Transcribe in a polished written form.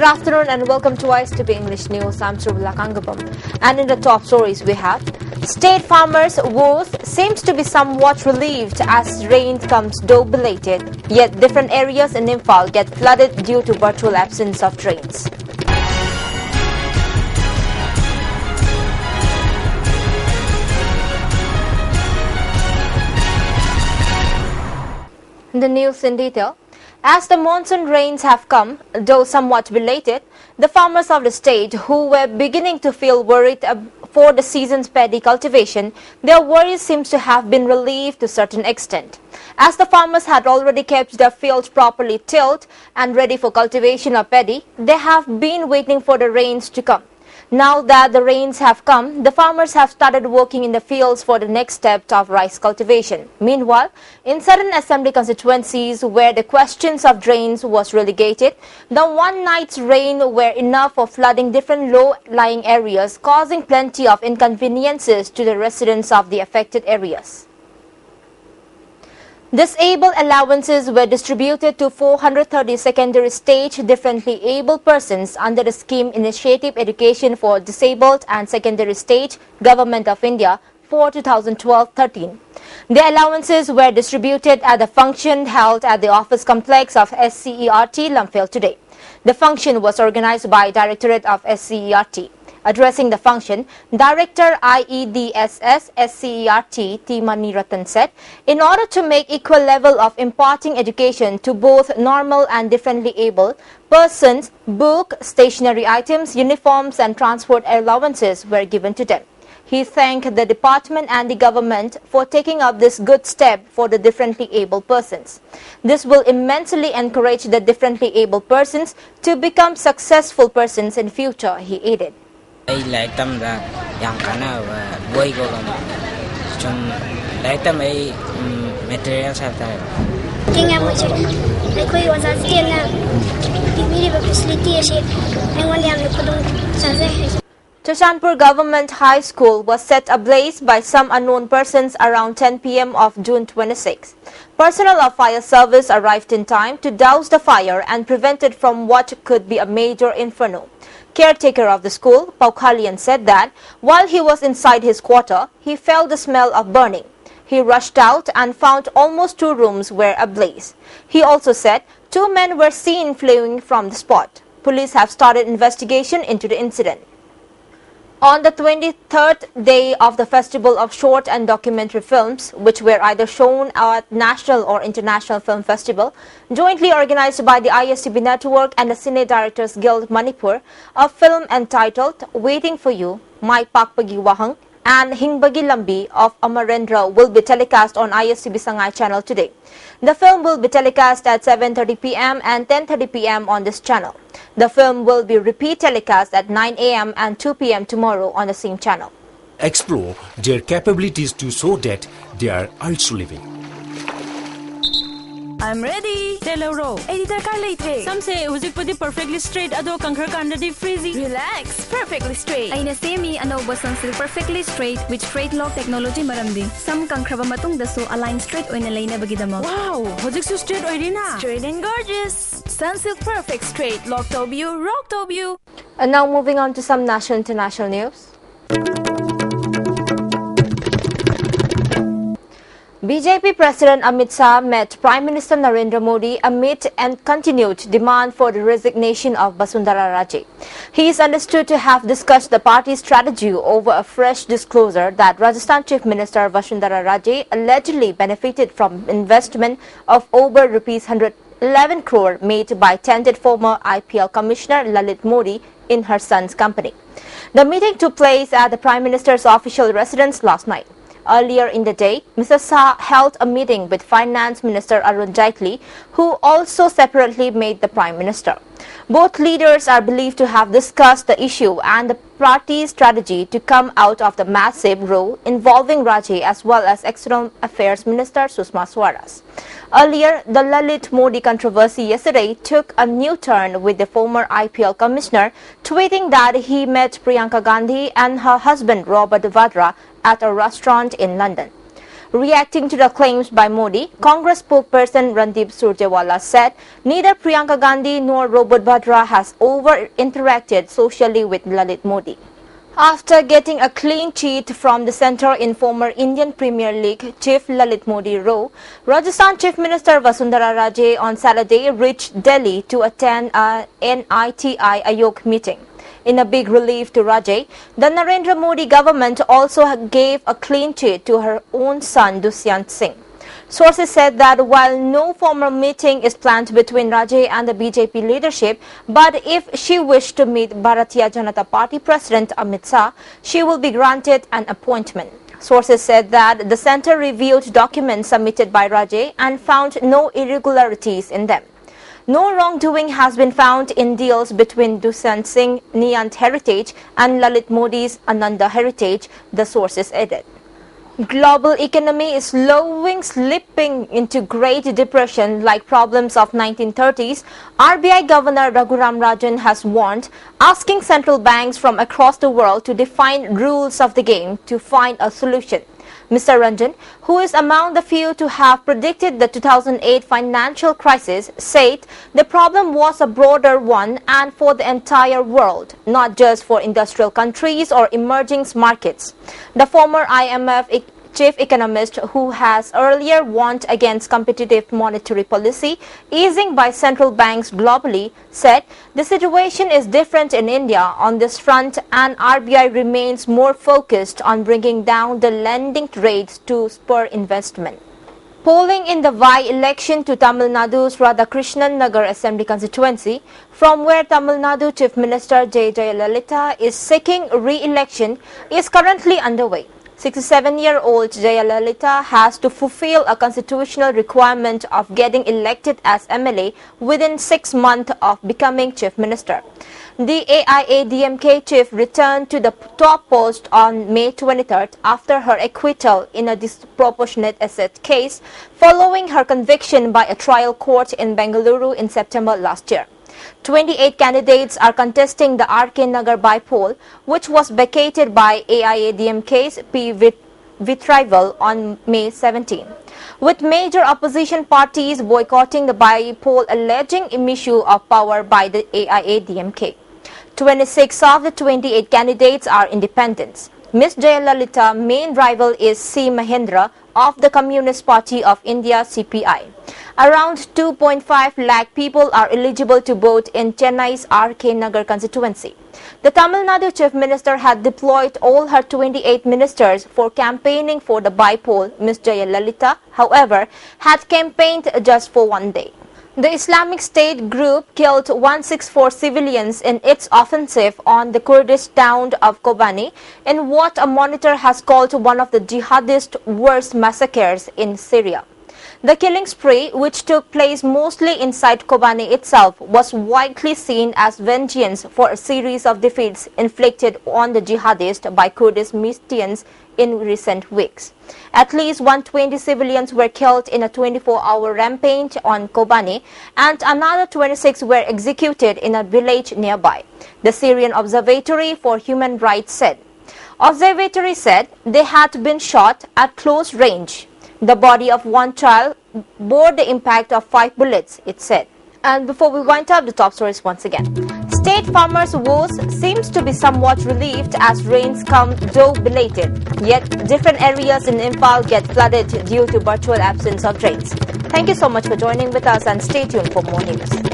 Good afternoon and welcome to ISTV English News. I'm Survila Kangabam. And in the top stories we have, state farmers' woes seems to be somewhat relieved as rain comes though belated, yet different areas in Imphal get flooded due to virtual absence of drains. The news in detail. As the monsoon rains have come, though somewhat belated, the farmers of the state who were beginning to feel worried for the season's paddy cultivation, their worries seems to have been relieved to a certain extent. As the farmers had already kept their fields properly tilled and ready for cultivation of paddy, they have been waiting for the rains to come. Now that the rains have come, the farmers have started working in the fields for the next step of rice cultivation. Meanwhile, in certain assembly constituencies where the questions of drains was relegated, the one night's rain were enough for flooding different low-lying areas, causing plenty of inconveniences to the residents of the affected areas. Disabled allowances were distributed to 430 secondary stage differently able persons under the scheme Initiative Education for Disabled and Secondary Stage Government of India for 2012-13. The allowances were distributed at the function held at the office complex of SCERT Lumphale today. The function was organized by Directorate of SCERT. Addressing the function, Director IEDSS SCERT T. Maniratan said, in order to make equal level of imparting education to both normal and differently able persons, book, stationery items, uniforms and transport allowances were given to them. He thanked the department and the government for taking up this good step for the differently able persons. This will immensely encourage the differently able persons to become successful persons in future, he added. Đây là tâm là yang kana và boy ko lam chum lai tâm ai material sa ta kinga mo che ai koi wa za sia na mi ba facility che ai wan liam ko dong sa ze. Choshanpur Government High School was set ablaze by some unknown persons around 10 p.m. of June 26. Personnel of fire service arrived in time to douse the fire and prevent it from what could be a major inferno. Caretaker of the school, Paukhalian, said that while he was inside his quarter, he felt the smell of burning. He rushed out and found almost 2 rooms were ablaze. He also said 2 men were seen fleeing from the spot. Police have started investigation into the incident. On the 23rd day of the Festival of Short and Documentary Films, which were either shown at National or International Film Festival, jointly organized by the ISTV Network and the Cine Directors Guild Manipur, a film entitled Waiting for You, Mai Pakpagi Wahang and Hingbagi Lambi of Amarendra will be telecast on ISTV Sangai channel today. The film will be telecast at 7:30 p.m. and 10:30 p.m. on this channel. The film will be repeat telecast at 9 a.m. and 2 p.m. tomorrow on the same channel. Explore their capabilities to show that they are also living. I'm ready. Telero. Editor car late. Some say music pudi perfectly straight. Ado kankhar kandadi freezy. Relax. Perfectly straight. Aina semi anoba sunsilk perfectly straight with straight lock technology maramdi. Some kankraba matung daso align straight oina laina bagidamo. Wow. Music so straight oirina. Straight and gorgeous. Sunsilk perfect straight. Lock top you. Rock top you. And now moving on to some national international news. BJP President Amit Shah met Prime Minister Narendra Modi amid and continued demand for the resignation of Vasundhara Raje. He is understood to have discussed the party's strategy over a fresh disclosure that Rajasthan Chief Minister Vasundhara Raje allegedly benefited from investment of over Rs 111 crore made by tainted former IPL Commissioner Lalit Modi in her son's company. The meeting took place at the Prime Minister's official residence last night. Earlier in the day, Mr. Shah held a meeting with Finance Minister Arun Jaitley, who also separately met the Prime Minister. Both leaders are believed to have discussed the issue and the party's strategy to come out of the massive row involving Raje as well as External Affairs Minister Sushma Swaraj. Earlier, the Lalit Modi controversy yesterday took a new turn with the former IPL commissioner tweeting that he met Priyanka Gandhi and her husband Robert Vadra at a restaurant in London. Reacting to the claims by Modi, Congress spokesperson Randeep Surjewala said neither Priyanka Gandhi nor Robert Vadra has over-interacted socially with Lalit Modi. After getting a clean sheet from the centre in former Indian Premier League chief Lalit Modi row, Rajasthan Chief Minister Vasundhara Raje on Saturday reached Delhi to attend a NITI Ayog meeting. In a big relief to Raje, the Narendra Modi government also gave a clean sheet to her own son Dushyant Singh. Sources said that while no formal meeting is planned between Raje and the BJP leadership, but if she wished to meet Bharatiya Janata Party President Amit Shah, she will be granted an appointment. Sources said that the centre reviewed documents submitted by Raje and found no irregularities in them. No wrongdoing has been found in deals between Dushyant Singh Niyant Heritage and Lalit Modi's Ananda Heritage, the sources added. Global economy is slipping into Great Depression like problems of 1930s, RBI Governor Raghuram Rajan has warned, asking central banks from across the world to define rules of the game to find a solution. Mr. Ranjan, who is among the few to have predicted the 2008 financial crisis, said the problem was a broader one and for the entire world, not just for industrial countries or emerging markets. The former IMF chief economist, who has earlier warned against competitive monetary policy easing by central banks globally, said the situation is different in India on this front and RBI remains more focused on bringing down the lending rates to spur investment. Polling in the by-election to Tamil Nadu's Radhakrishnan Nagar Assembly constituency, from where Tamil Nadu Chief Minister J. Jayalalitha is seeking re-election, is currently underway. 67-year-old Jayalalitha has to fulfill a constitutional requirement of getting elected as MLA within 6 months of becoming Chief Minister. The AIADMK chief returned to the top post on May 23rd after her acquittal in a disproportionate asset case following her conviction by a trial court in Bengaluru in September last year. 28 candidates are contesting the RK Nagar by-poll, which was vacated by AIADMK's P. Vitrival on May 17. With major opposition parties boycotting the by-poll alleging misuse of power by the AIADMK. 26 of the 28 candidates are independents. Ms. Jayalalitha's main rival is C. Mahendra of the Communist Party of India (CPI). Around 2.5 lakh people are eligible to vote in Chennai's RK Nagar constituency. The Tamil Nadu Chief Minister had deployed all her 28 ministers for campaigning for the by-poll. Ms. Jayalalitha, however, had campaigned just for 1 day. The Islamic State group killed 164 civilians in its offensive on the Kurdish town of Kobani in what a monitor has called one of the jihadist worst massacres in Syria. The killing spree, which took place mostly inside Kobani itself, was widely seen as vengeance for a series of defeats inflicted on the jihadists by Kurdish militias in recent weeks. At least 120 civilians were killed in a 24-hour rampage on Kobani and another 26 were executed in a village nearby, the Syrian Observatory for Human Rights said. Observatory said they had been shot at close range. The body of one child bore the impact of 5 bullets, it said. And before we wind up the top stories once again, state farmers' woes seems to be somewhat relieved as rains come though belated. Yet different areas in Imphal get flooded due to virtual absence of rains. Thank you so much for joining with us and stay tuned for more news.